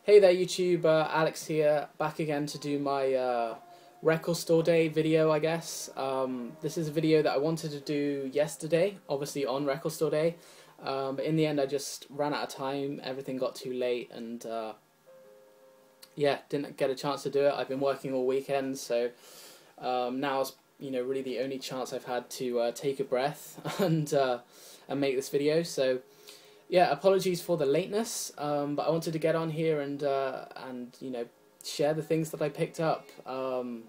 Hey there YouTube, Alex here, back again to do my record store day video, I guess. This is a video that I wanted to do yesterday, obviously on record store day, but in the end I just ran out of time, everything got too late, and yeah, didn't get a chance to do it. I've been working all weekend, so now's really the only chance I've had to take a breath and make this video. So yeah, apologies for the lateness, but I wanted to get on here and share the things that I picked up. I'll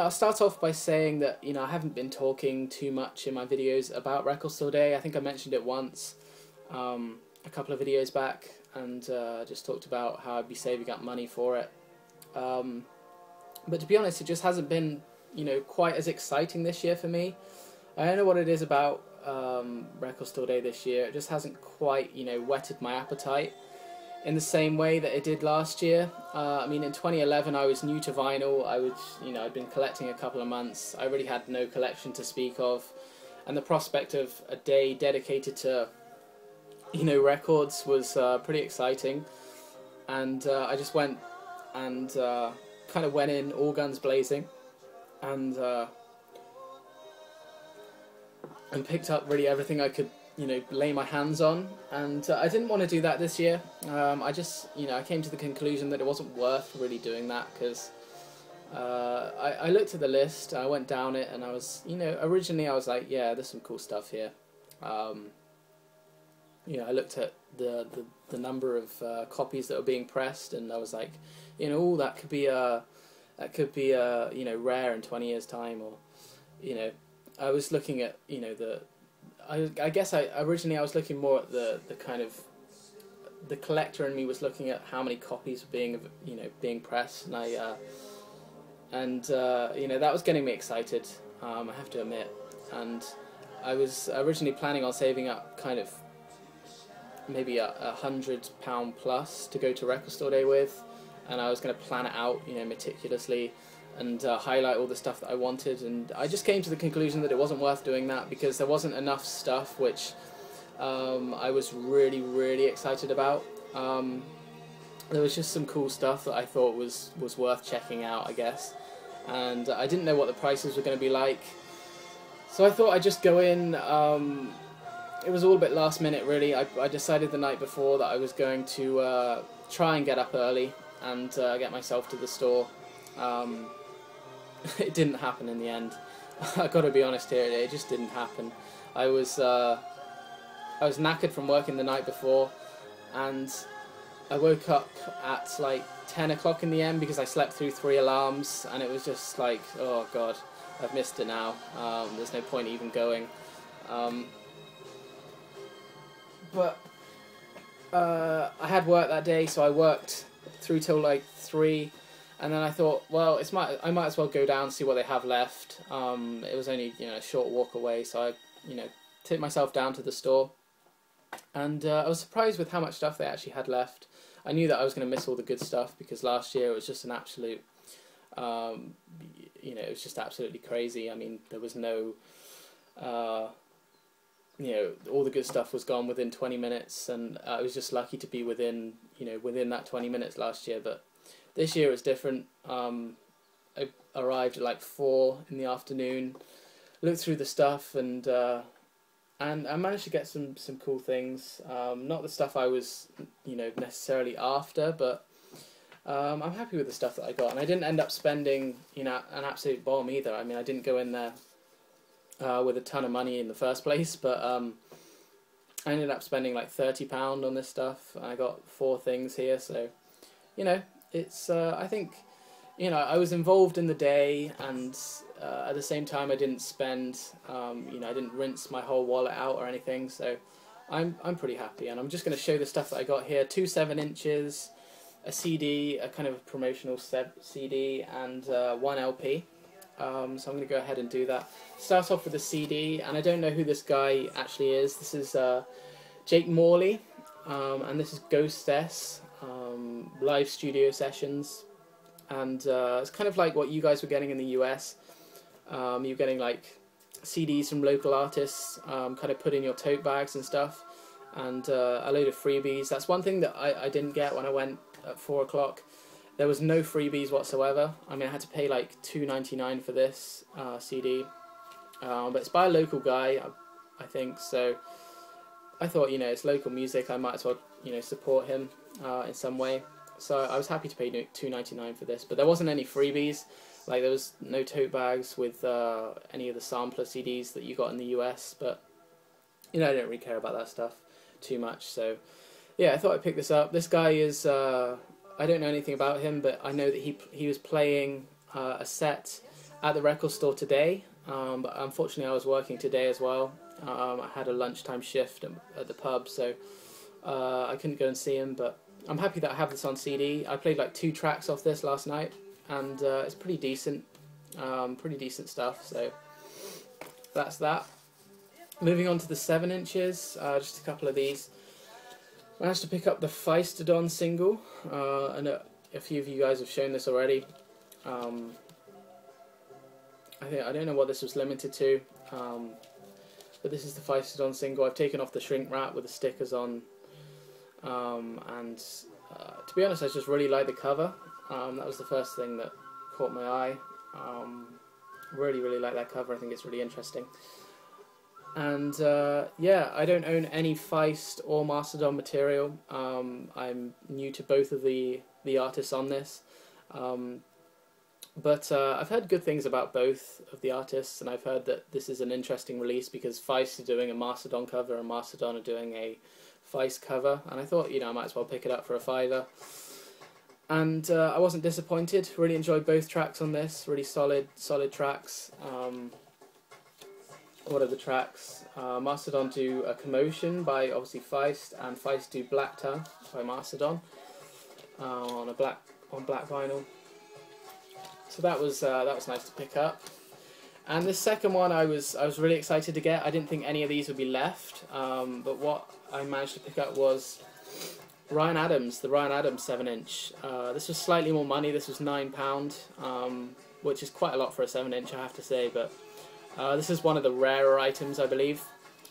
start off by saying that I haven't been talking too much in my videos about Record Store Day. I think I mentioned it once a couple of videos back, and just talked about how I'd be saving up money for it. But to be honest, it just hasn't been quite as exciting this year for me. I don't know what it is about Record Store Day this year. It just hasn't quite whetted my appetite in the same way that it did last year. I mean, in 2011 I was new to vinyl. I'd been collecting a couple of months. I really had no collection to speak of, and the prospect of a day dedicated to records was pretty exciting. And I just went and kind of went in all guns blazing, and picked up really everything I could lay my hands on. And I didn't want to do that this year. I came to the conclusion that it wasn't worth really doing that, because I looked at the list, I went down it, and I was originally I was like, yeah, there's some cool stuff here. I looked at the number of copies that were being pressed, and I was like, oh, that could be rare in 20 years time, or I was looking at I guess originally I was looking more at the kind of the collector in me was looking at how many copies were being pressed, and that was getting me excited, I have to admit. And I was originally planning on saving up kind of maybe £100 plus to go to Record Store Day with, and I was going to plan it out meticulously and highlight all the stuff that I wanted. And I just came to the conclusion that it wasn't worth doing that, because there wasn't enough stuff which I was really excited about. There was just some cool stuff that I thought was worth checking out, I guess, and I didn't know what the prices were going to be like, so I thought I'd just go in. It was all a bit last minute, really. I decided the night before that I was going to try and get up early and get myself to the store. It didn't happen in the end. I've got to be honest here, it just didn't happen. I was knackered from working the night before, and I woke up at like 10 o'clock in the end because I slept through 3 alarms, and it was just like, oh god, I've missed it now. There's no point even going. But I had work that day, so I worked through till like 3. And then I thought, well, I might as well go down and see what they have left. It was only a short walk away, so I took myself down to the store, and I was surprised with how much stuff they actually had left. I knew that I was going to miss all the good stuff, because last year it was just an absolute, it was just absolutely crazy. I mean, there was no, all the good stuff was gone within 20 minutes, and I was just lucky to be within that 20 minutes last year. But this year it's different. I arrived at like 4 in the afternoon, looked through the stuff, and I managed to get some cool things. Not the stuff I was necessarily after, but I'm happy with the stuff that I got, and I didn't end up spending an absolute bomb either. I mean, I didn't go in there with a ton of money in the first place, but I ended up spending like £30 on this stuff. I got 4 things here, so it's I think I was involved in the day, and at the same time I didn't spend I didn't rinse my whole wallet out or anything, so I'm pretty happy. And I'm just going to show the stuff that I got here: 2 7-inches, a CD, a kind of promotional CD, and 1 LP. So I'm going to go ahead and do that. Start off with the CD, and I don't know who this guy actually is. This is Jake Morley, and this is Ghostess live studio sessions, and it's kind of like what you guys were getting in the US. You're getting like CDs from local artists, kind of put in your tote bags and stuff. and a load of freebies. That's one thing that I didn't get when I went at 4 o'clock. There was no freebies whatsoever. I mean, I had to pay like $2.99 for this CD, but it's by a local guy, I think. So I thought, it's local music. I might as well, support him in some way. So I was happy to pay $2.99 for this. But there wasn't any freebies. Like, there was no tote bags with any of the sampler CDs that you got in the US. But I don't really care about that stuff too much. So yeah, I thought I'd pick this up. This guy is I don't know anything about him, but I know that he was playing a set at the record store today. But unfortunately, I was working today as well. I had a lunchtime shift at the pub, so I couldn't go and see him. But I'm happy that I have this on CD. I played like 2 tracks off this last night, and it's pretty decent stuff. So that's that. Moving on to the 7 inches, just a couple of these. I managed to pick up the Feistodon single, and a few of you guys have shown this already. I don't know what this was limited to, but this is the Feistodon single. I've taken off the shrink wrap with the stickers on, and to be honest, I just really like the cover. That was the first thing that caught my eye. Really like that cover. I think it's really interesting. And yeah, I don't own any Feist or Mastodon material. I'm new to both of the artists on this, but I've heard good things about both of the artists, and I've heard that this is an interesting release because Feist are doing a Mastodon cover and Mastodon are doing a Feist cover, and I thought, I might as well pick it up for a $5. And I wasn't disappointed. Really enjoyed both tracks on this. Really solid tracks. What are the tracks? Mastodon do A Commotion by obviously Feist, and Feist do Black Tongue by Mastodon on black vinyl. So that was nice to pick up. And this second one I was really excited to get. I didn't think any of these would be left, but what I managed to pick up was Ryan Adams, the Ryan Adams 7-inch. This was slightly more money. This was £9, which is quite a lot for a 7-inch, I have to say, but this is one of the rarer items, I believe.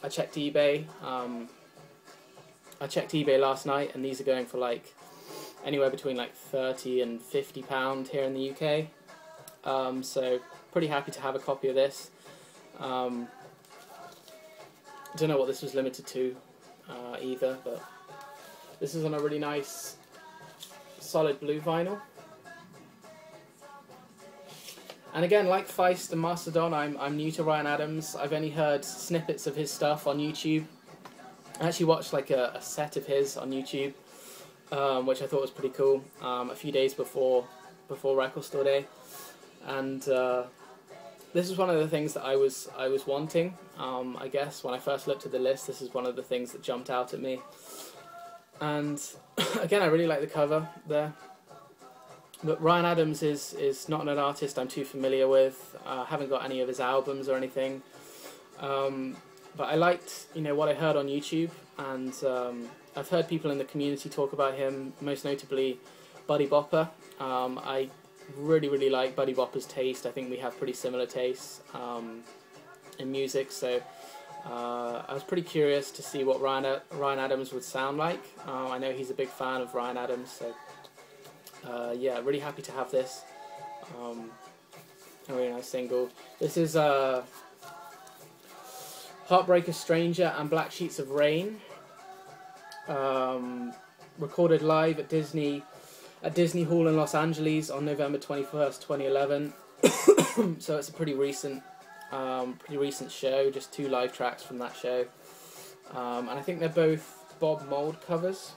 I checked eBay. Last night, and these are going for like anywhere between like £30 and £50 here in the UK. So pretty happy to have a copy of this. Don't know what this was limited to either, but this is on a really nice solid blue vinyl. And again, like Feist and Mastodon, I'm new to Ryan Adams. I've only heard snippets of his stuff on YouTube. I actually watched like a set of his on YouTube, which I thought was pretty cool. A few days before Record Store Day, and this is one of the things that I was wanting. I guess when I first looked at the list, this is one of the things that jumped out at me. And again, I really like the cover there. But Ryan Adams is not an artist I'm too familiar with. I haven't got any of his albums or anything. But I liked, what I heard on YouTube, and I've heard people in the community talk about him, most notably Buddy Bopper. I really like Buddy Bopper's taste. I think we have pretty similar tastes in music, so I was pretty curious to see what Ryan Adams would sound like. I know he's a big fan of Ryan Adams, so yeah, really happy to have this. A really nice single. This is Heartbreaker Stranger and Black Sheets of Rain, recorded live at Disney Hall in Los Angeles on November 21st, 2011. So it's a pretty recent show, just 2 live tracks from that show. And I think they're both Bob Mould covers.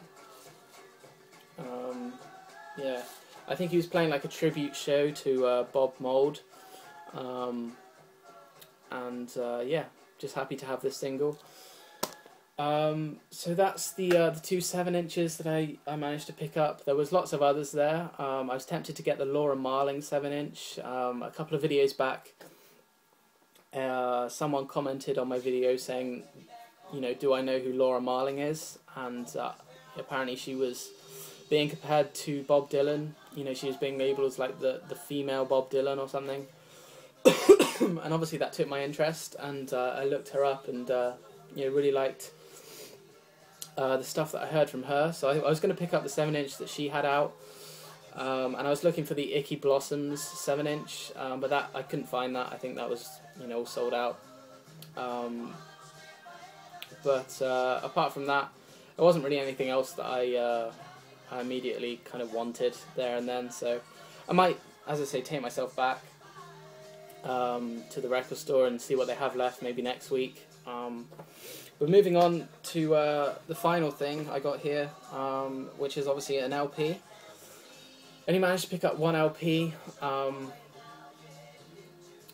Yeah, I think he was playing like a tribute show to Bob Mould. Yeah, just happy to have this single. So that's the 2 7-inches that I managed to pick up. There was lots of others there. I was tempted to get the Laura Marling 7-inch. A couple of videos back, someone commented on my video saying, do I know who Laura Marling is? And apparently she was being compared to Bob Dylan. She was being labelled as like the female Bob Dylan or something. And obviously that took my interest, and I looked her up, and really liked the stuff that I heard from her. So I was going to pick up the 7-inch that she had out, and I was looking for the Icky Blossoms 7-inch, but that I couldn't find that. I think that was, you know, all sold out. But apart from that, there wasn't really anything else that I immediately kind of wanted there and then. So I might, as I say, take myself back to the record store and see what they have left maybe next week. But moving on to the final thing I got here, which is obviously an LP. Only managed to pick up one LP.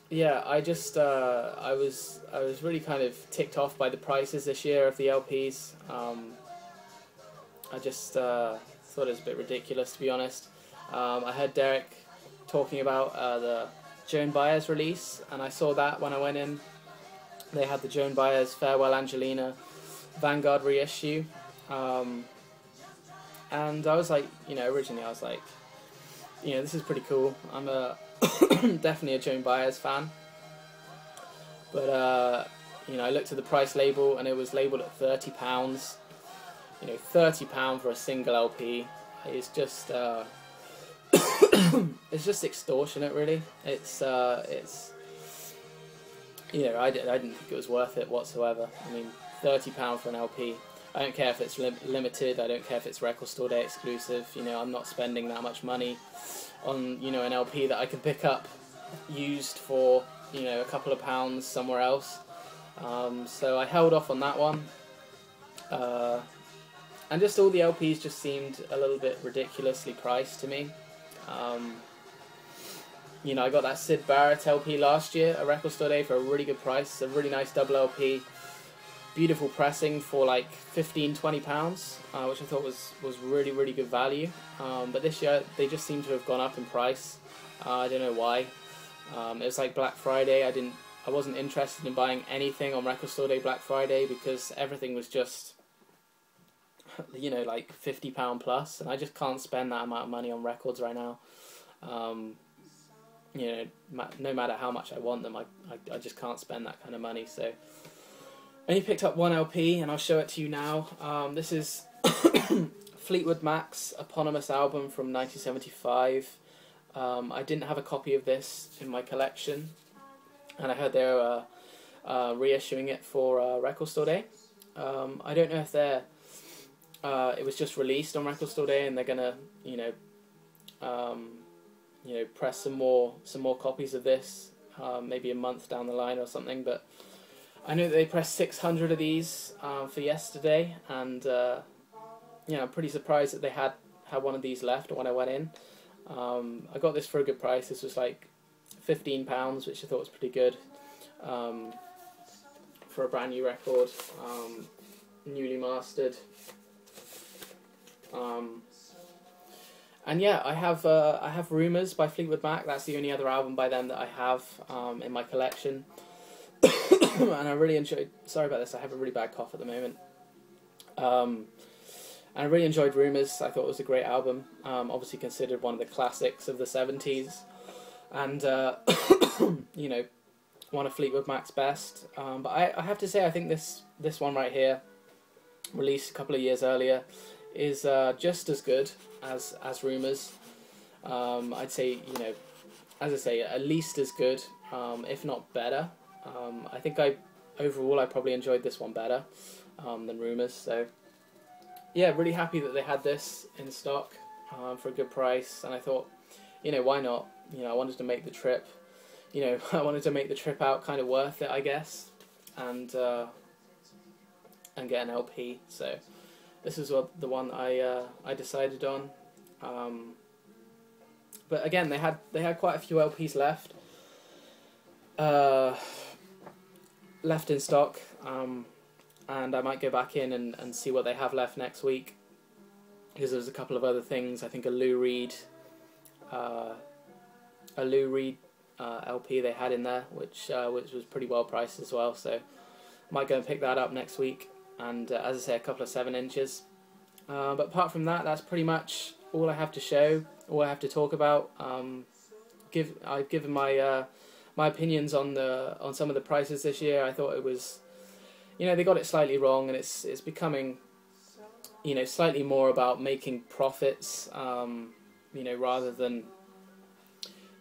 Yeah, I just I was really kind of ticked off by the prices this year of the LPs. I just thought it was a bit ridiculous, to be honest. I heard Derek talking about the Joan Baez release, and I saw that when I went in. They had the Joan Baez Farewell Angelina Vanguard reissue, and I was like, you know, originally I was like, you know, this is pretty cool. I'm definitely a Joan Baez fan, but you know, I looked at the price label and it was labelled at £30. You know, £30 for a single LP is just it's just extortionate, really. It's you know, I didn't think it was worth it whatsoever. I mean, £30 for an LP. I don't care if it's limited. I don't care if it's record store day exclusive. You know, I'm not spending that much money on, you know, an LP that I can pick up used for, you know, a couple of pounds somewhere else. So I held off on that one. And just all the LPs just seemed a little bit ridiculously priced to me. You know, I got that Syd Barrett LP last year at Record Store Day for a really good price. A really nice double LP. Beautiful pressing for like £15–20, which I thought was really, really good value. But this year they just seem to have gone up in price. I don't know why. It was like Black Friday. I wasn't interested in buying anything on Record Store Day Black Friday because everything was just, you know, like £50 plus, and I just can't spend that amount of money on records right now. You know, no matter how much I want them, I just can't spend that kind of money. So I only picked up one LP, and I'll show it to you now. This is Fleetwood Mac's eponymous album from 1975. I didn't have a copy of this in my collection, and I heard they were reissuing it for Record Store Day. I don't know if they're it was just released on Record Store Day, and they're gonna, you know, press some more copies of this, maybe a month down the line or something. But I know that they pressed 600 of these for yesterday, and you know, I'm pretty surprised that they had one of these left when I went in. I got this for a good price. This was like £15, which I thought was pretty good for a brand new record, newly mastered. And yeah, I have Rumours by Fleetwood Mac. That's the only other album by them that I have in my collection. And I really enjoyed. Sorry about this. I have a really bad cough at the moment. And I really enjoyed Rumours. I thought it was a great album. Obviously considered one of the classics of the 70s, and you know, one of Fleetwood Mac's best. But I have to say, I think this one right here, released a couple of years earlier, is just as good as Rumours. I'd say, you know, as I say, at least as good, if not better. I think overall I probably enjoyed this one better than Rumours. So yeah, really happy that they had this in stock for a good price, and I thought, you know, why not? You know, I wanted to make the trip. You know, I wanted to make the trip out kind of worth it, I guess, and get an LP. So this is the one I decided on. But again, they had quite a few LPs left in stock, and I might go back in and see what they have left next week, because there's a couple of other things. I think a Lou Reed LP they had in there, which was pretty well priced as well. So I might go and pick that up next week. And as I say, a couple of 7-inches. But apart from that, that's pretty much all I have to show, all I have to talk about. I've given my my opinions on some of the prices this year. I thought it was, you know, they got it slightly wrong, and it's becoming you know, slightly more about making profits, you know, rather than,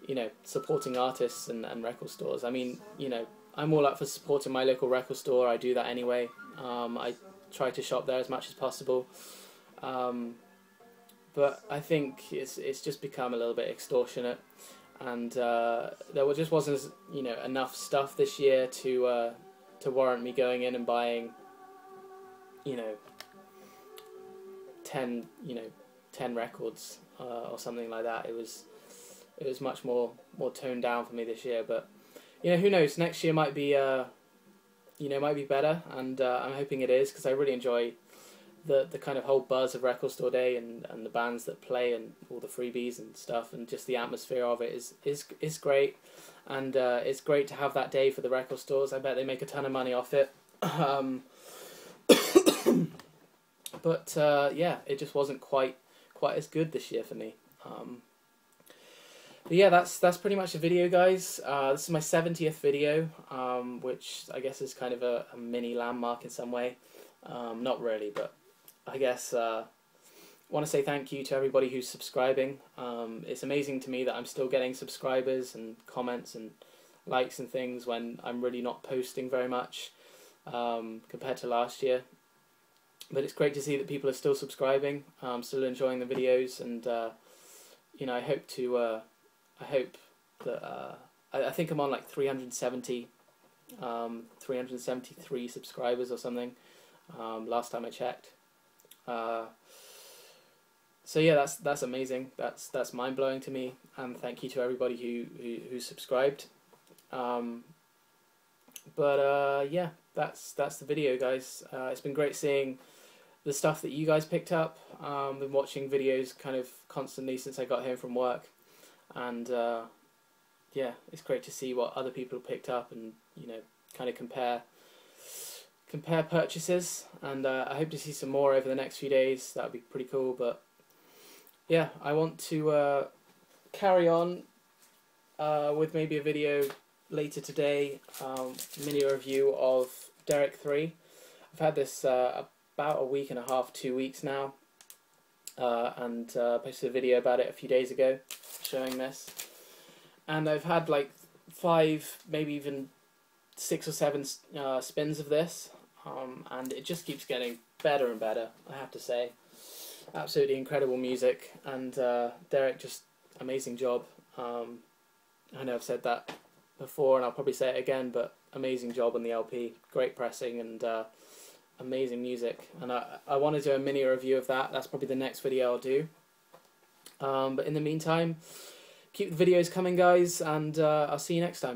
you know, supporting artists and record stores. I mean, you know, I'm all up for supporting my local record store. I do that anyway. I try to shop there as much as possible. But I think it's just become a little bit extortionate, and there just wasn't, you know, enough stuff this year to warrant me going in and buying, you know, 10 records or something like that. It was much more toned down for me this year. But you know, who knows? Next year might be you know, might be better, and I'm hoping it is, because I really enjoy the kind of whole buzz of Record Store Day and the bands that play and all the freebies and stuff, and just the atmosphere of it is great, and it's great to have that day for the record stores. I bet they make a ton of money off it. But yeah, it just wasn't quite as good this year for me. But yeah, that's pretty much the video, guys. This is my 70th video, which I guess is kind of a mini landmark in some way. Not really, but I guess I want to say thank you to everybody who's subscribing. It's amazing to me that I'm still getting subscribers and comments and likes and things when I'm really not posting very much compared to last year. But it's great to see that people are still subscribing, still enjoying the videos, and you know, I hope that I think I'm on like 373 subscribers or something. Last time I checked. So yeah, that's amazing. That's mind blowing to me, and thank you to everybody who subscribed. But yeah, that's the video, guys. It's been great seeing the stuff that you guys picked up. Been watching videos kind of constantly since I got home from work, and yeah, it's great to see what other people picked up, and you know, kind of compare purchases, and I hope to see some more over the next few days. That would be pretty cool. But yeah, I want to carry on with maybe a video later today, mini review of Derek 3. I've had this about a week and a half, 2 weeks now, and posted a video about it a few days ago showing this, and I've had like 5, maybe even 6 or 7 spins of this, and it just keeps getting better and better, I have to say. Absolutely incredible music, and Derek, just amazing job. I know I've said that before, and I'll probably say it again, but amazing job on the LP, great pressing, and amazing music. And I want to do a mini review of that. That's probably the next video I'll do. But in the meantime, keep the videos coming, guys, and I'll see you next time.